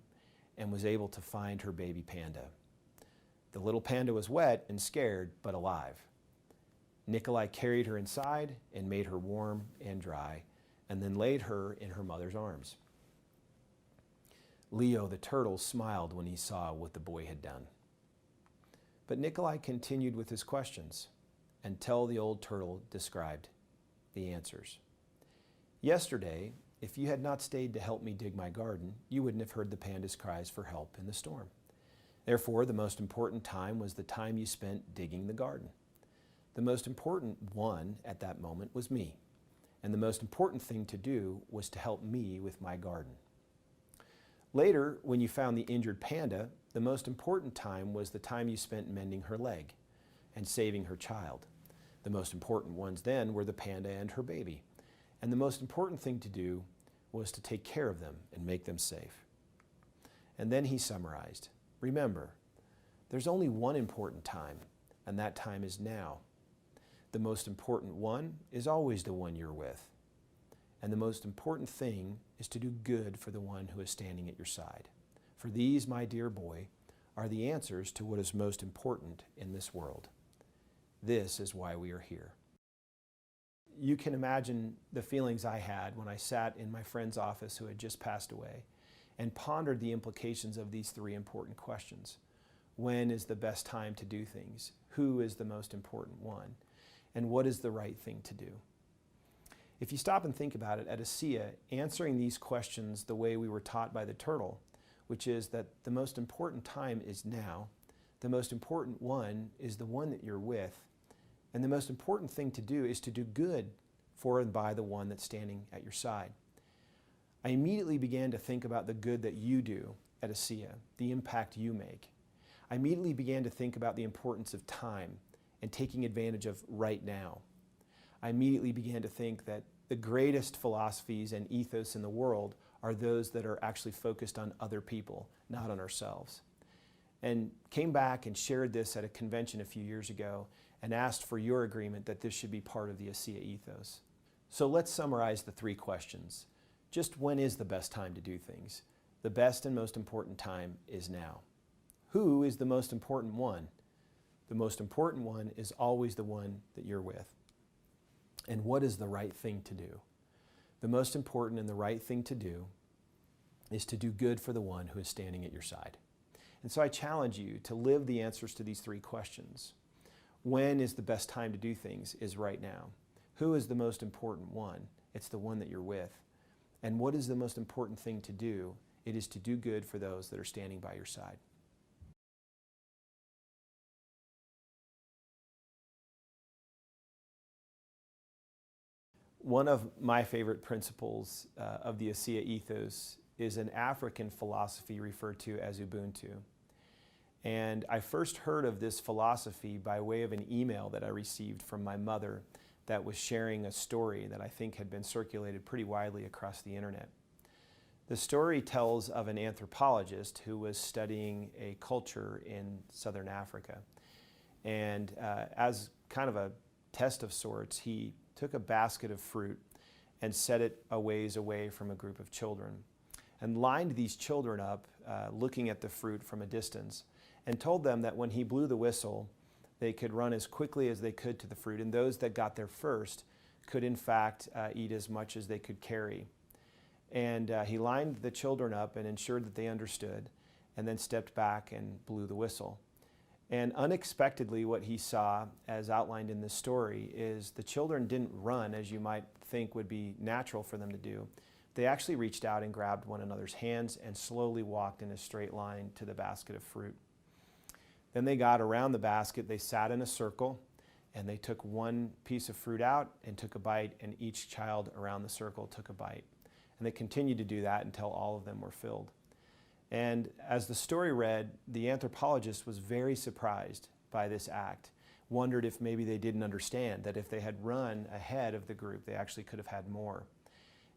and was able to find her baby panda. The little panda was wet and scared, but alive. Nikolai carried her inside and made her warm and dry, and then laid her in her mother's arms. Leo the turtle smiled when he saw what the boy had done. But Nikolai continued with his questions until the old turtle described the answers. Yesterday, if you had not stayed to help me dig my garden, you wouldn't have heard the panda's cries for help in the storm. Therefore, the most important time was the time you spent digging the garden. The most important one at that moment was me, and the most important thing to do was to help me with my garden. Later, when you found the injured panda, the most important time was the time you spent mending her leg and saving her child. The most important ones then were the panda and her baby. And the most important thing to do was to take care of them and make them safe. And then he summarized, remember, there's only one important time, and that time is now. The most important one is always the one you're with. and the most important thing is to do good for the one who is standing at your side. For these, my dear boy, are the answers to what is most important in this world. This is why we are here. You can imagine the feelings I had when I sat in my friend's office who had just passed away and pondered the implications of these three important questions. When is the best time to do things? Who is the most important one? And what is the right thing to do? If you stop and think about it, at ASEA, answering these questions the way we were taught by the turtle, which is that the most important time is now, the most important one is the one that you're with, and the most important thing to do is to do good for and by the one that's standing at your side. I immediately began to think about the good that you do at ASEA, the impact you make. I immediately began to think about the importance of time and taking advantage of right now. I immediately began to think that the greatest philosophies and ethos in the world are those that are actually focused on other people, not on ourselves. And came back and shared this at a convention a few years ago and asked for your agreement that this should be part of the ASEA ethos. So let's summarize the three questions. Just when is the best time to do things? The best and most important time is now. Who is the most important one? The most important one is always the one that you're with. And what is the right thing to do? The most important and the right thing to do is to do good for the one who is standing at your side. And so I challenge you to live the answers to these three questions. When is the best time to do things is right now. Who is the most important one? It's the one that you're with. And what is the most important thing to do? It is to do good for those that are standing by your side. One of my favorite principles of the ASEA ethos is an African philosophy referred to as Ubuntu. And I first heard of this philosophy by way of an email that I received from my mother that was sharing a story that I think had been circulated pretty widely across the internet. The story tells of an anthropologist who was studying a culture in southern Africa. And as kind of a test of sorts, he took a basket of fruit and set it a ways away from a group of children and lined these children up looking at the fruit from a distance and told them that when he blew the whistle, they could run as quickly as they could to the fruit, and those that got there first could in fact eat as much as they could carry. And he lined the children up and ensured that they understood, and then stepped back and blew the whistle. And unexpectedly, what he saw, as outlined in this story, is the children didn't run as you might think would be natural for them to do. They actually reached out and grabbed one another's hands and slowly walked in a straight line to the basket of fruit. Then they got around the basket, they sat in a circle, and they took one piece of fruit out and took a bite, and each child around the circle took a bite. And they continued to do that until all of them were filled. And as the story read, the anthropologist was very surprised by this act, wondered if maybe they didn't understand that if they had run ahead of the group, they actually could have had more.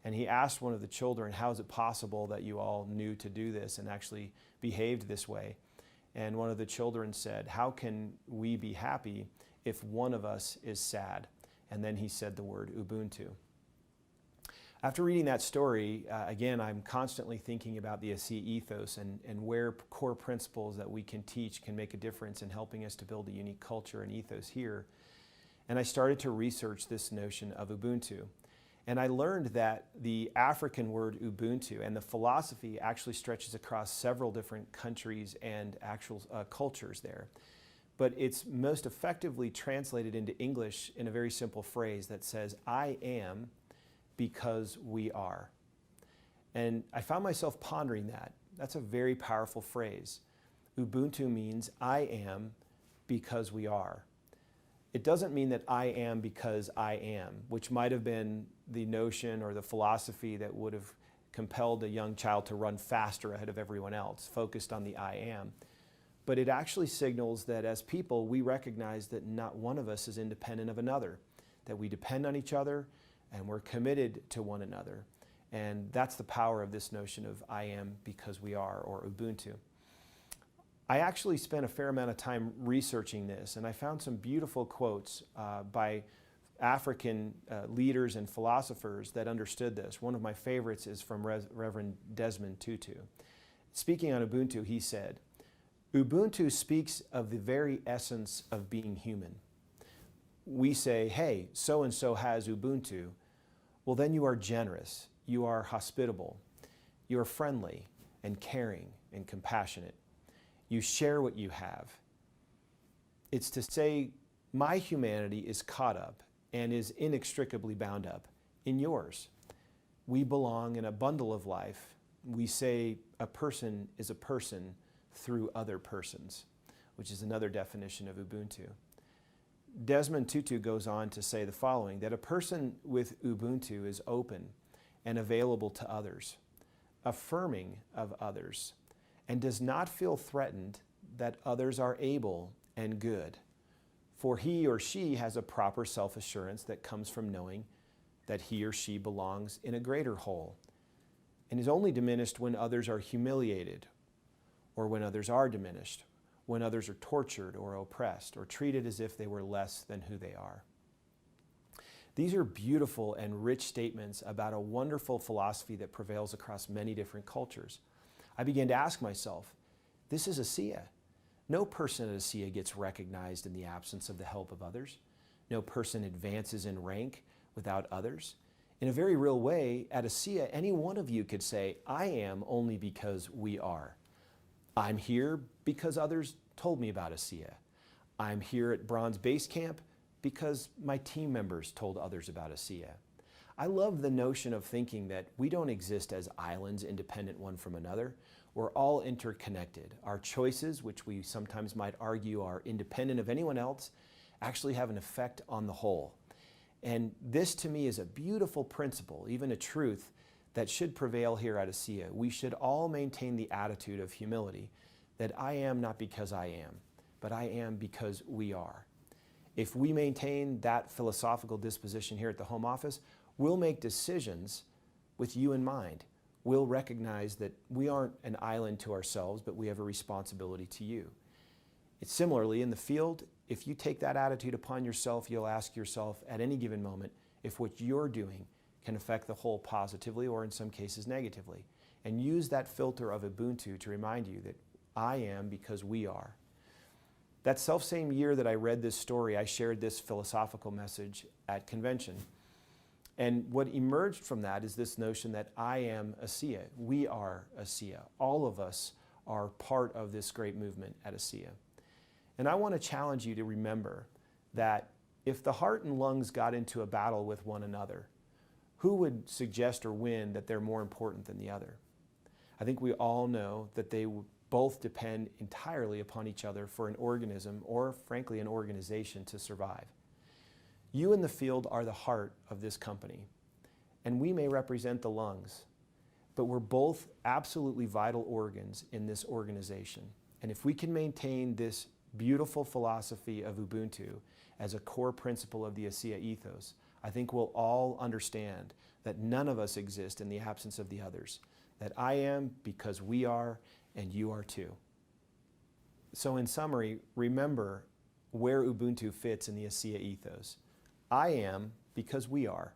And he asked one of the children, how is it possible that you all knew to do this and actually behaved this way? And one of the children said, how can we be happy if one of us is sad? And then he said the word Ubuntu. After reading that story, again, I'm constantly thinking about the ASEA ethos and where core principles that we can teach can make a difference in helping us to build a unique culture and ethos here. And I started to research this notion of Ubuntu. And I learned that the African word Ubuntu and the philosophy actually stretches across several different countries and actual cultures there. But it's most effectively translated into English in a very simple phrase that says, I am because we are. And I found myself pondering that. That's a very powerful phrase. Ubuntu means I am because we are. It doesn't mean that I am because I am, which might have been the notion or the philosophy that would have compelled a young child to run faster ahead of everyone else, focused on the I am. But it actually signals that as people, we recognize that not one of us is independent of another, that we depend on each other and we're committed to one another. And that's the power of this notion of I am because we are, or Ubuntu. I actually spent a fair amount of time researching this, and I found some beautiful quotes by African leaders and philosophers that understood this. One of my favorites is from Reverend Desmond Tutu. Speaking on Ubuntu, he said, "Ubuntu speaks of the very essence of being human." We say, hey, so-and-so has Ubuntu. Well, then you are generous, you are hospitable, you are friendly and caring and compassionate. You share what you have. It's to say, my humanity is caught up and is inextricably bound up in yours. We belong in a bundle of life. We say a person is a person through other persons, which is another definition of Ubuntu. Desmond Tutu goes on to say the following, that a person with Ubuntu is open and available to others, affirming of others, and does not feel threatened that others are able and good. For he or she has a proper self-assurance that comes from knowing that he or she belongs in a greater whole, and is only diminished when others are humiliated, or when others are diminished, when others are tortured or oppressed, or treated as if they were less than who they are. These are beautiful and rich statements about a wonderful philosophy that prevails across many different cultures. I began to ask myself, this is ASEA. No person at ASEA gets recognized in the absence of the help of others. No person advances in rank without others. In a very real way, at ASEA, any one of you could say, I am only because we are. I'm here because others told me about ASEA. I'm here at Bronze Base Camp because my team members told others about ASEA. I love the notion of thinking that we don't exist as islands independent one from another. We're all interconnected. Our choices, which we sometimes might argue are independent of anyone else, actually have an effect on the whole. And this to me is a beautiful principle, even a truth that should prevail here at ASEA. We should all maintain the attitude of humility, that I am not because I am, but I am because we are. If we maintain that philosophical disposition here at the home office, we'll make decisions with you in mind. We'll recognize that we aren't an island to ourselves, but we have a responsibility to you. It's similarly in the field, if you take that attitude upon yourself, you'll ask yourself at any given moment if what you're doing can affect the whole positively or in some cases negatively. And use that filter of Ubuntu to remind you that I am because we are. That self-same year that I read this story, I shared this philosophical message at convention. And what emerged from that is this notion that I am ASEA. We are ASEA. All of us are part of this great movement at ASEA. And I want to challenge you to remember that if the heart and lungs got into a battle with one another, who would suggest or win that they're more important than the other? I think we all know that they both depend entirely upon each other for an organism or, frankly, an organization to survive. You in the field are the heart of this company, and we may represent the lungs, but we're both absolutely vital organs in this organization. And if we can maintain this beautiful philosophy of Ubuntu as a core principle of the ASEA ethos, I think we'll all understand that none of us exist in the absence of the others, that I am because we are and you are too. So in summary, remember where Ubuntu fits in the ASEA ethos. I am because we are.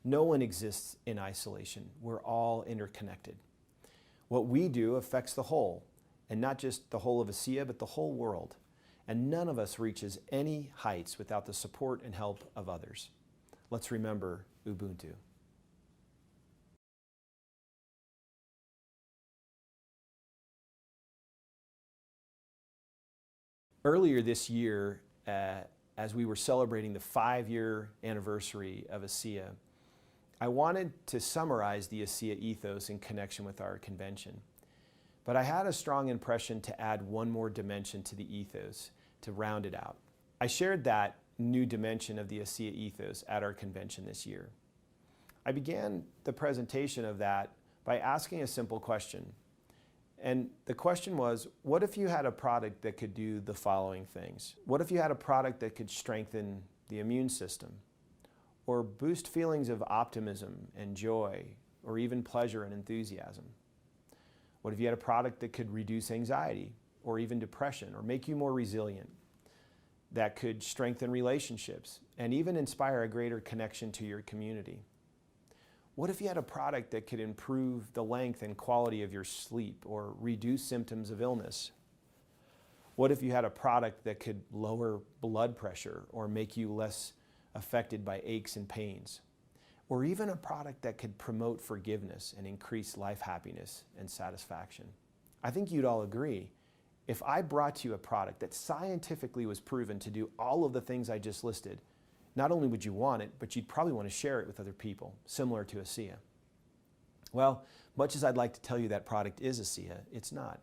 No one exists in isolation. We're all interconnected. What we do affects the whole, and not just the whole of ASEA, but the whole world. And none of us reaches any heights without the support and help of others. Let's remember Ubuntu. Earlier this year, as we were celebrating the 5-year anniversary of ASEA, I wanted to summarize the ASEA ethos in connection with our convention. But I had a strong impression to add one more dimension to the ethos to round it out. I shared that new dimension of the ASEA ethos at our convention this year. I began the presentation of that by asking a simple question. And the question was, what if you had a product that could do the following things? What if you had a product that could strengthen the immune system, or boost feelings of optimism and joy, or even pleasure and enthusiasm? What if you had a product that could reduce anxiety, or even depression, or make you more resilient? that could strengthen relationships and even inspire a greater connection to your community? What if you had a product that could improve the length and quality of your sleep or reduce symptoms of illness? What if you had a product that could lower blood pressure or make you less affected by aches and pains? Or even a product that could promote forgiveness and increase life happiness and satisfaction? I think you'd all agree, if I brought you a product that scientifically was proven to do all of the things I just listed, not only would you want it, but you'd probably want to share it with other people, similar to ASEA. Well, much as I'd like to tell you that product is ASEA, it's not.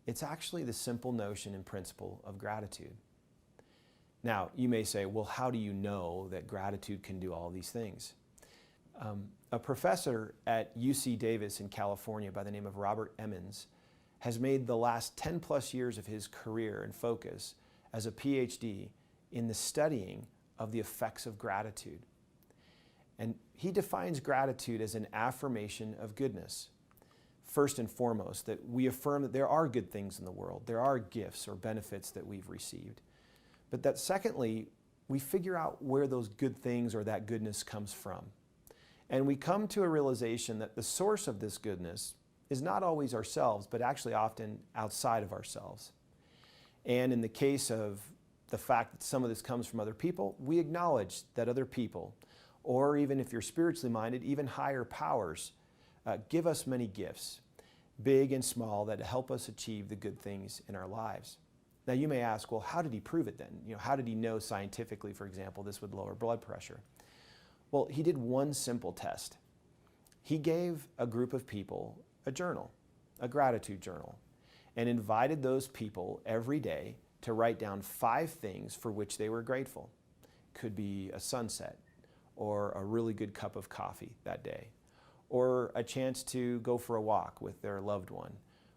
It's actually the simple notion and principle of gratitude. Now, you may say, well, how do you know that gratitude can do all these things? A professor at UC Davis in California by the name of Robert Emmons has made the last 10 plus years of his career and focus as a PhD in the studying of the effects of gratitude. And he defines gratitude as an affirmation of goodness. First and foremost, that we affirm that there are good things in the world, there are gifts or benefits that we've received. But that secondly, we figure out where those good things or that goodness comes from. And we come to a realization that the source of this goodness is not always ourselves, but actually often outside of ourselves. And in the case of the fact that some of this comes from other people, we acknowledge that other people, or even if you're spiritually minded, even higher powers, give us many gifts, big and small, that help us achieve the good things in our lives. Now you may ask, well, how did he prove it then? How did he know scientifically, for example, this would lower blood pressure? Well, he did one simple test. He gave a group of people a journal, a gratitude journal, and invited those people every day to write down 5 things for which they were grateful. Could be a sunset, or a really good cup of coffee that day, or a chance to go for a walk with their loved one,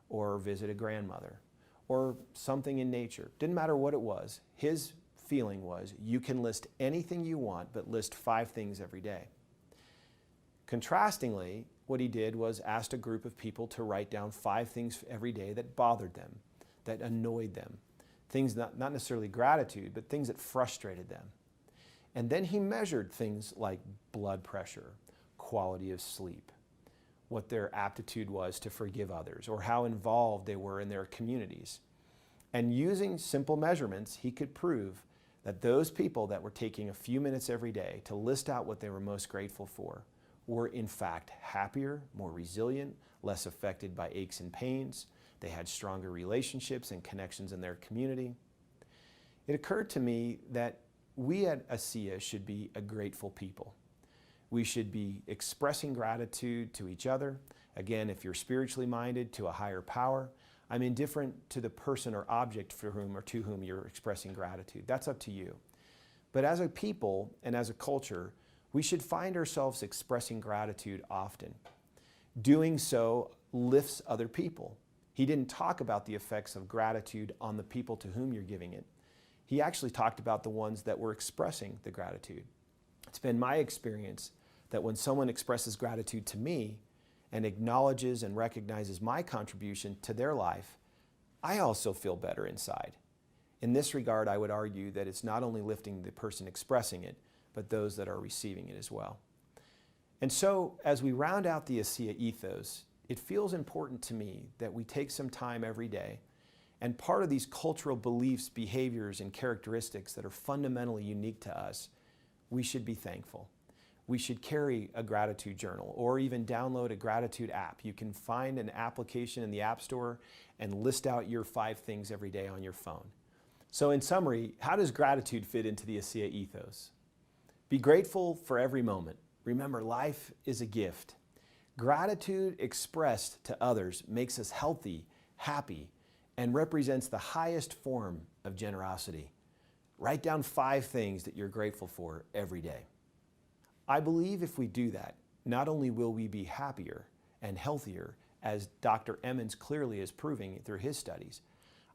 or visit a grandmother, or something in nature. Didn't matter what it was. His feeling was, you can list anything you want, but list 5 things every day. Contrastingly, what he did was asked a group of people to write down 5 things every day that bothered them, that annoyed them, things not necessarily gratitude, but things that frustrated them. And then he measured things like blood pressure, quality of sleep, what their aptitude was to forgive others, or how involved they were in their communities. And using simple measurements, he could prove that those people that were taking a few minutes every day to list out what they were most grateful for were in fact happier, more resilient, less affected by aches and pains. They had stronger relationships and connections in their community. It occurred to me that we at ASEA should be a grateful people. We should be expressing gratitude to each other. Again, if you're spiritually minded, to a higher power. I'm indifferent to the person or object for whom or to whom you're expressing gratitude. That's up to you. But as a people and as a culture, we should find ourselves expressing gratitude often. Doing so lifts other people. He didn't talk about the effects of gratitude on the people to whom you're giving it. He actually talked about the ones that were expressing the gratitude. It's been my experience that when someone expresses gratitude to me and acknowledges and recognizes my contribution to their life, I also feel better inside. In this regard, I would argue that it's not only lifting the person expressing it, but those that are receiving it as well. And so, as we round out the ASEA ethos, it feels important to me that we take some time every day, and part of these cultural beliefs, behaviors, and characteristics that are fundamentally unique to us, we should be thankful. We should carry a gratitude journal or even download a gratitude app. You can find an application in the App Store and list out your 5 things every day on your phone. So in summary, how does gratitude fit into the ASEA ethos? Be grateful for every moment. Remember, life is a gift. Gratitude expressed to others makes us healthy, happy, and represents the highest form of generosity. Write down 5 things that you're grateful for every day. I believe if we do that, not only will we be happier and healthier, as Dr. Emmons clearly is proving through his studies,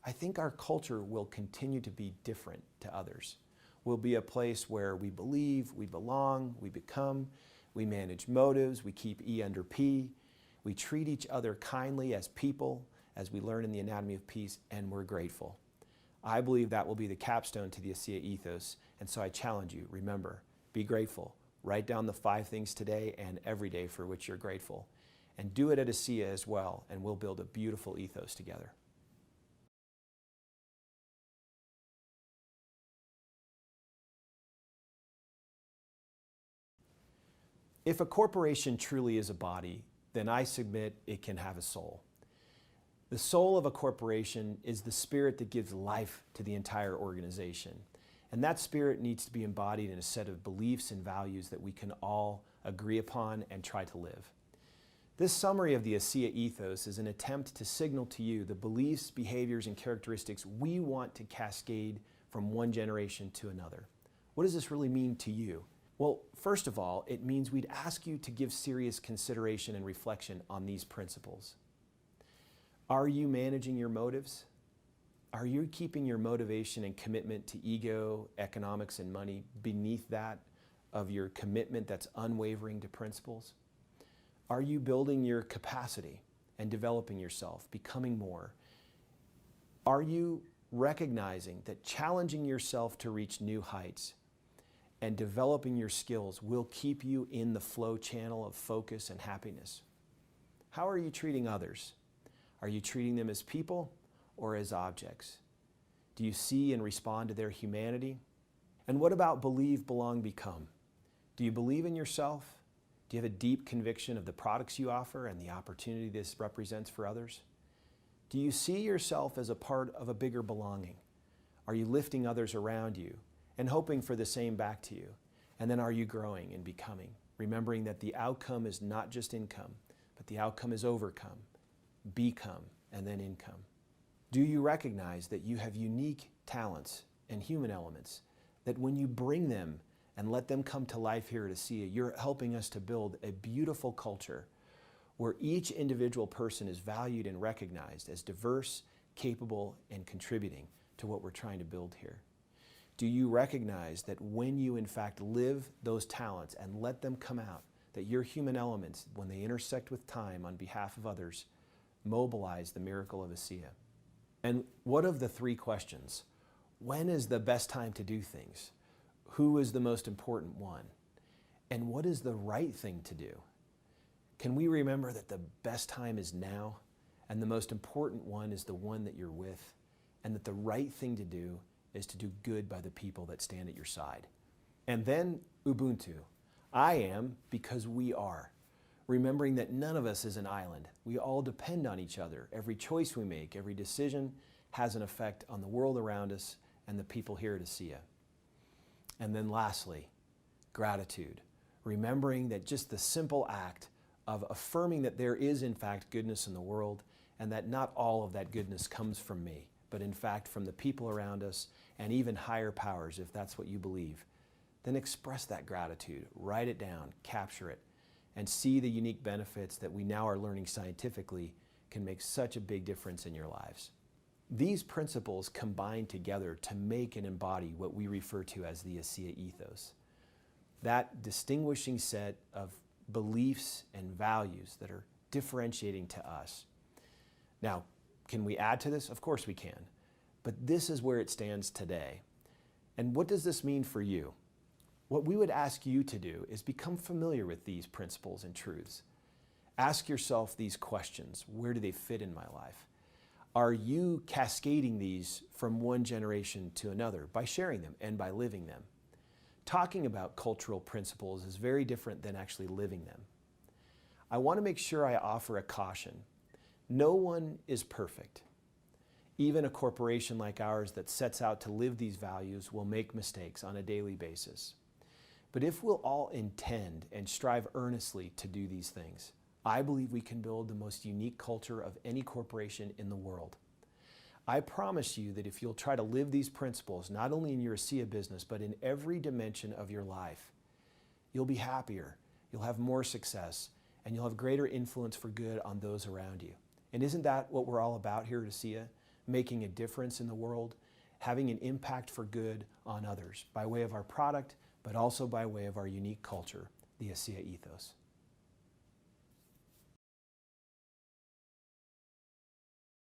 I think our culture will continue to be different to others. We'll be a place where we believe, we belong, we become, we manage motives, we keep E under P, we treat each other kindly as people, as we learn in the Anatomy of Peace, and we're grateful. I believe that will be the capstone to the ASEA ethos, and so I challenge you, remember, be grateful. Write down the 5 things today and every day for which you're grateful. And do it at ASEA as well, and we'll build a beautiful ethos together. If a corporation truly is a body, then I submit it can have a soul. The soul of a corporation is the spirit that gives life to the entire organization. And that spirit needs to be embodied in a set of beliefs and values that we can all agree upon and try to live. This summary of the ASEA ethos is an attempt to signal to you the beliefs, behaviors, and characteristics we want to cascade from one generation to another. What does this really mean to you? Well, first of all, it means we'd ask you to give serious consideration and reflection on these principles. Are you managing your motives? Are you keeping your motivation and commitment to ego, economics, and money beneath that of your commitment that's unwavering to principles? Are you building your capacity and developing yourself, becoming more? Are you recognizing that challenging yourself to reach new heights and developing your skills will keep you in the flow channel of focus and happiness? How are you treating others? Are you treating them as people or as objects? Do you see and respond to their humanity? And what about believe, belong, become? Do you believe in yourself? Do you have a deep conviction of the products you offer and the opportunity this represents for others? Do you see yourself as a part of a bigger belonging? Are you lifting others around you and hoping for the same back to you? And then are you growing and becoming, remembering that the outcome is not just income, but the outcome is overcome, become, and then income? Do you recognize that you have unique talents and human elements, that when you bring them and let them come to life here at ASEA, you're helping us to build a beautiful culture where each individual person is valued and recognized as diverse, capable, and contributing to what we're trying to build here? Do you recognize that when you in fact live those talents and let them come out, that your human elements, when they intersect with time on behalf of others, mobilize the miracle of ASEA? And what of the 3 questions? When is the best time to do things? Who is the most important one? And what is the right thing to do? Can we remember that the best time is now, and the most important one is the one that you're with, and that the right thing to do is to do good by the people that stand at your side? And then Ubuntu. I am because we are. Remembering that none of us is an island. We all depend on each other. Every choice we make, every decision has an effect on the world around us and the people here at ASEA. And then lastly, gratitude. Remembering that just the simple act of affirming that there is in fact goodness in the world, and that not all of that goodness comes from me, but in fact from the people around us and even higher powers, if that's what you believe, then express that gratitude, write it down, capture it, and see the unique benefits that we now are learning scientifically can make such a big difference in your lives. These principles combine together to make and embody what we refer to as the ASEA ethos. That distinguishing set of beliefs and values that are differentiating to us. Now, can we add to this? Of course we can. But this is where it stands today. And what does this mean for you? What we would ask you to do is become familiar with these principles and truths. Ask yourself these questions. Where do they fit in my life? Are you cascading these from one generation to another by sharing them and by living them? Talking about cultural principles is very different than actually living them. I want to make sure I offer a caution. No one is perfect. Even a corporation like ours that sets out to live these values will make mistakes on a daily basis. But if we'll all intend and strive earnestly to do these things, I believe we can build the most unique culture of any corporation in the world. I promise you that if you'll try to live these principles, not only in your ASEA business, but in every dimension of your life, you'll be happier, you'll have more success, and you'll have greater influence for good on those around you. And isn't that what we're all about here at ASEA? Making a difference in the world, having an impact for good on others by way of our product, but also by way of our unique culture, the ASEA ethos.